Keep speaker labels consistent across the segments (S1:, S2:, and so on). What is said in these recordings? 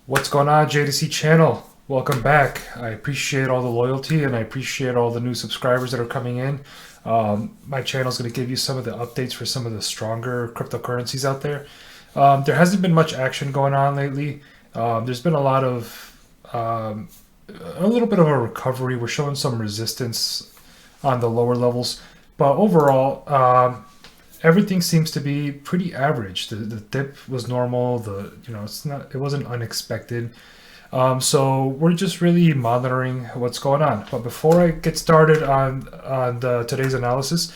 S1: What's going on, JDC channel? Welcome back. I appreciate all the loyalty and I appreciate all the new subscribers that are coming in. My channel is going to give you some of the updates for some of the stronger cryptocurrencies out there. There hasn't been much action going on lately. There's been um, a little bit of a recovery. We're showing some resistance on the lower levels, but overall, everything seems to be pretty average. The dip was normal. It wasn't unexpected. So we're just really monitoring what's going on. But before I get started on today's analysis,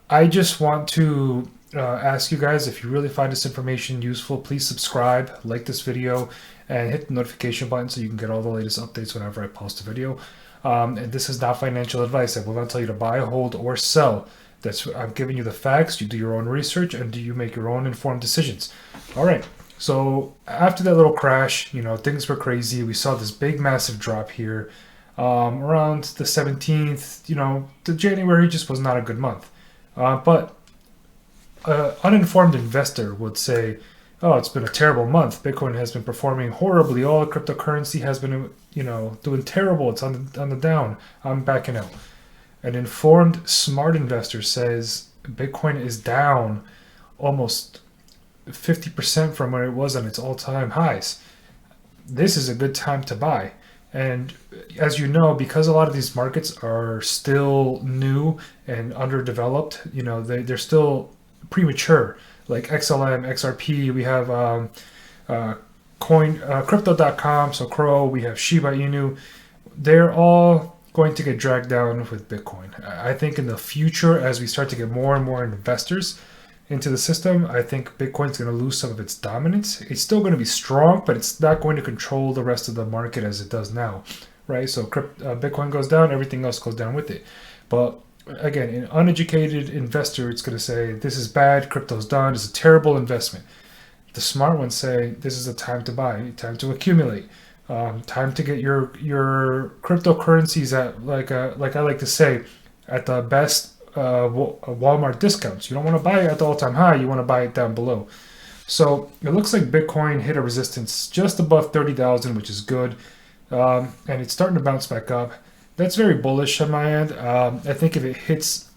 S1: I just want to ask you guys, if you really find this information useful, please subscribe, like this video, and hit the notification button so you can get all the latest updates whenever I post a video. And this is not financial advice. I will not tell you to buy, hold, or sell. I'm giving you the facts. You do your own research and do you make your own informed decisions. All right. So after that little crash, things were crazy. We saw this big, massive drop here around the 17th. The January just was not a good month. But an uninformed investor would say, "Oh, it's been a terrible month. Bitcoin has been performing horribly. All the cryptocurrency has been, doing terrible. It's on the down. I'm backing out." An informed, smart investor says Bitcoin is down almost 50% from where it was on its all-time highs. This is a good time to buy. And as you know, because a lot of these markets are still new and underdeveloped, they're still premature. Like XLM, XRP, we have crypto.com, so Crow, we have Shiba Inu. They're all going to get dragged down with Bitcoin. I think in the future, as we start to get more and more investors into the system, I think Bitcoin's going to lose some of its dominance. It's still going to be strong, but it's not going to control the rest of the market as it does now, right? So Bitcoin goes down, everything else goes down with it. But again, an uneducated investor, it's going to say, this is bad, crypto's done, it's a terrible investment. The smart ones say, this is a time to buy, time to accumulate. Time to get your cryptocurrencies at, like I like to say, at the best Walmart discounts. You don't want to buy it at the all-time high. You want to buy it down below. So it looks like Bitcoin hit a resistance just above 30,000, which is good, and it's starting to bounce back up. That's very bullish on my end. I think if it hits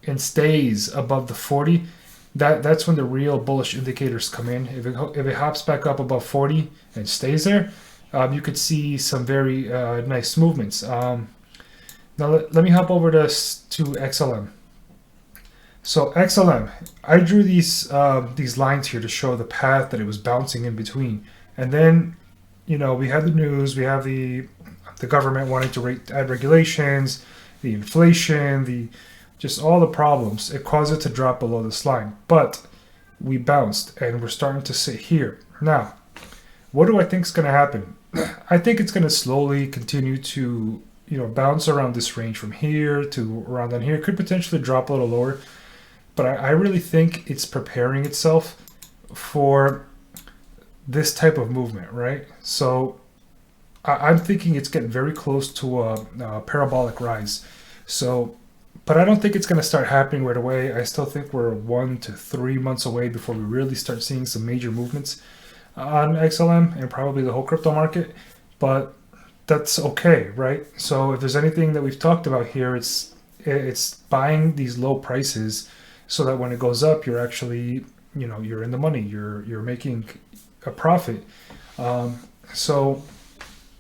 S1: and stays above the 40, that's when the real bullish indicators come in. If it hops back up above 40 and stays there, you could see some very nice movements. Now let me hop over to XLM. So XLM, I drew these lines here to show the path that it was bouncing in between. And then, we had the news, we have the government wanting to add regulations, the inflation, just all the problems. It caused it to drop below this line. But we bounced and we're starting to sit here. Now, what do I think is going to happen? I think it's going to slowly continue to, bounce around this range from here to around down here. It could potentially drop a little lower, but I really think it's preparing itself for this type of movement, right? So I'm thinking it's getting very close to a parabolic rise. So, but I don't think it's going to start happening right away. I still think we're 1 to 3 months away before we really start seeing some major movements on XLM and probably the whole crypto market, but that's okay, right? So if there's anything that we've talked about here, it's buying these low prices so that when it goes up, you're actually, you're in the money, you're making a profit. So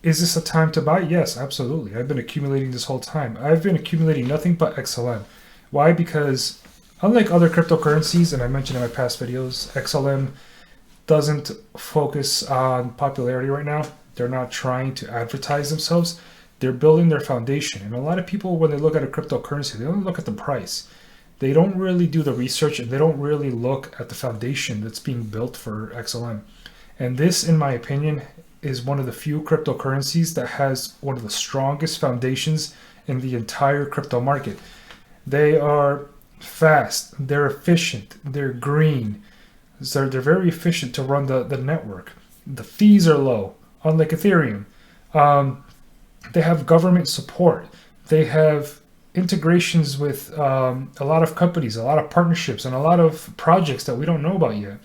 S1: is this a time to buy? Yes, absolutely. I've been accumulating this whole time. I've been accumulating nothing but XLM. Why? Because unlike other cryptocurrencies, and I mentioned in my past videos, XLM doesn't focus on popularity right now. They're not trying to advertise themselves. They're building their foundation. And a lot of people, when they look at a cryptocurrency, they don't look at the price. They don't really do the research and they don't really look at the foundation that's being built for XLM. And this, in my opinion, is one of the few cryptocurrencies that has one of the strongest foundations in the entire crypto market. They are fast, they're efficient, they're green. So they're very efficient to run the network. The fees are low, unlike Ethereum. They have government support. They have integrations with a lot of companies, a lot of partnerships, and a lot of projects that we don't know about yet.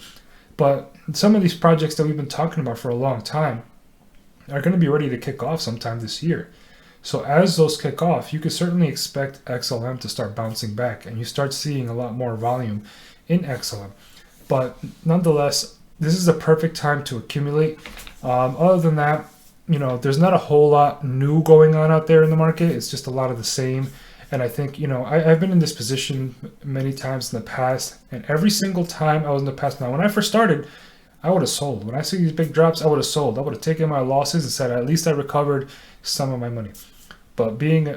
S1: But some of these projects that we've been talking about for a long time, are going to be ready to kick off sometime this year. So as those kick off, you could certainly expect XLM to start bouncing back, and you start seeing a lot more volume in XLM. But nonetheless, this is the perfect time to accumulate. Other than that, there's not a whole lot new going on out there in the market. It's just a lot of the same. And I think, I've been in this position many times in the past, and every single time I was in the past. Now, when I first started, I would have sold. When I see these big drops, I would have sold. I would have taken my losses and said, at least I recovered some of my money. But being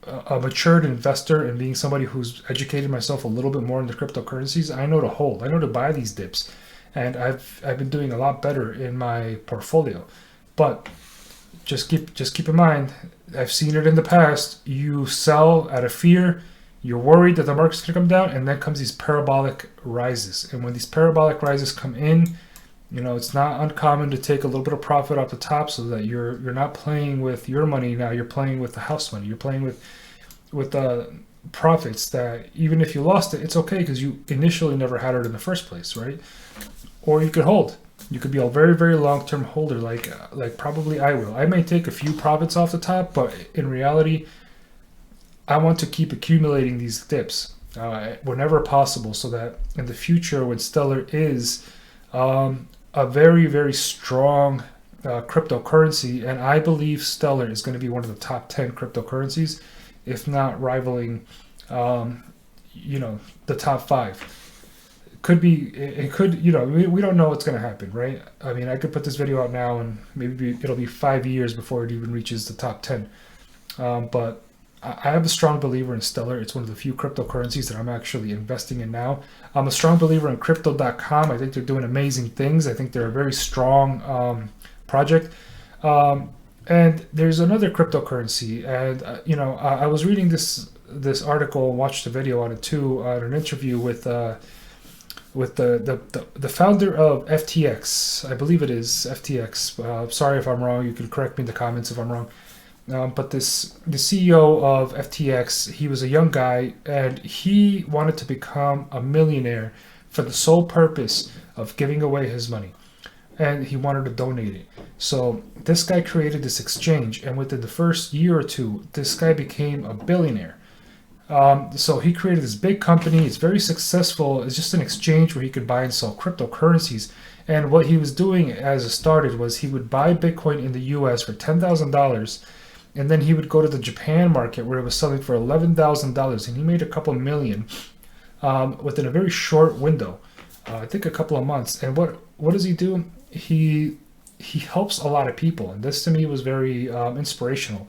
S1: a matured investor and being somebody who's educated myself a little bit more into cryptocurrencies, I know to hold. I know to buy these dips. And I've been doing a lot better in my portfolio. But just keep in mind, I've seen it in the past. You sell out of fear. You're worried that the market's going to come down, and then comes these parabolic rises. And when these parabolic rises come in, it's not uncommon to take a little bit of profit off the top, so that you're not playing with your money now. You're playing with the house money. You're playing with the profits that even if you lost it, it's okay because you initially never had it in the first place, right? Or you could hold. You could be a very, very long-term holder, like probably I will. I may take a few profits off the top, but in reality, I want to keep accumulating these dips whenever possible, so that in the future, when Stellar is a very, very strong cryptocurrency, and I believe Stellar is going to be one of the top 10 cryptocurrencies, if not rivaling, the top 5. It could, we don't know what's going to happen, right? I mean, I could put this video out now and maybe it'll be 5 years before it even reaches the top 10. But I am a strong believer in Stellar. It's one of the few cryptocurrencies that I'm actually investing in now. I'm a strong believer in crypto.com. I think they're doing amazing things. I think they're a very strong project. And there's another cryptocurrency. And, I was reading this article and watched a video on it too, on an interview with the founder of FTX. I believe it is FTX. Sorry if I'm wrong. You can correct me in the comments if I'm wrong. But the CEO of FTX, he was a young guy, and he wanted to become a millionaire for the sole purpose of giving away his money. And he wanted to donate it. So this guy created this exchange, and within the first year or two, this guy became a billionaire. So he created this big company. It's very successful. It's just an exchange where he could buy and sell cryptocurrencies. And what he was doing as it started was he would buy Bitcoin in the US for $10,000. And then he would go to the Japan market where it was selling for $11,000. And he made a couple million within a very short window. I think a couple of months. And what does he do? He helps a lot of people. And this to me was very inspirational.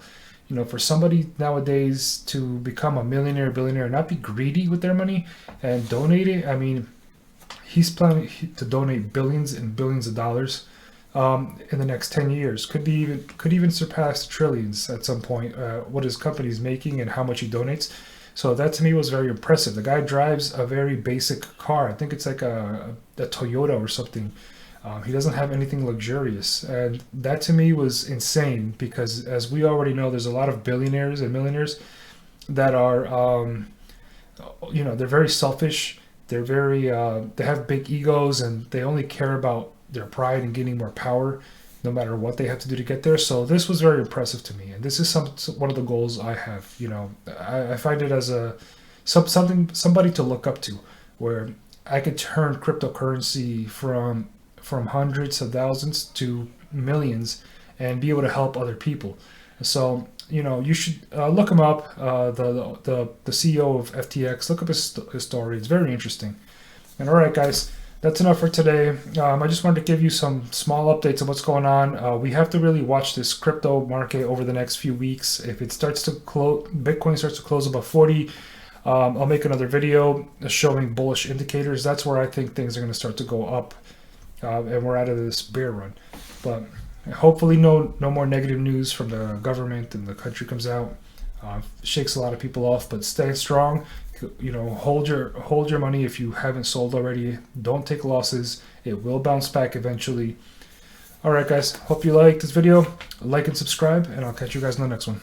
S1: For somebody nowadays to become a millionaire, billionaire, not be greedy with their money and donate it. I mean, he's planning to donate billions and billions of dollars in the next 10 years. Could even surpass trillions at some point, what his company is making and how much he donates. So that to me was very impressive. The guy drives a very basic car. I think it's like a Toyota or something. He doesn't have anything luxurious. And that to me was insane because, as we already know, there's a lot of billionaires and millionaires that are, they're very selfish. They're very, they have big egos, and they only care about their pride and getting more power, no matter what they have to do to get there. So this was very impressive to me. And this is one of the goals I have. I find it as somebody to look up to, where I could turn cryptocurrency from hundreds of thousands to millions and be able to help other people. So, you should look him up, the CEO of FTX. Look up his story. It's very interesting. And all right, guys, that's enough for today. I just wanted to give you some small updates of what's going on. We have to really watch this crypto market over the next few weeks. If it starts to close, Bitcoin starts to close above 40, I'll make another video showing bullish indicators. That's where I think things are going to start to go up. And we're out of this bear run. But hopefully no more negative news from the government and the country comes out. Shakes a lot of people off, but stay strong. Hold your money if you haven't sold already. Don't take losses. It will bounce back eventually. All right, guys. Hope you liked this video. Like and subscribe, and I'll catch you guys in the next one.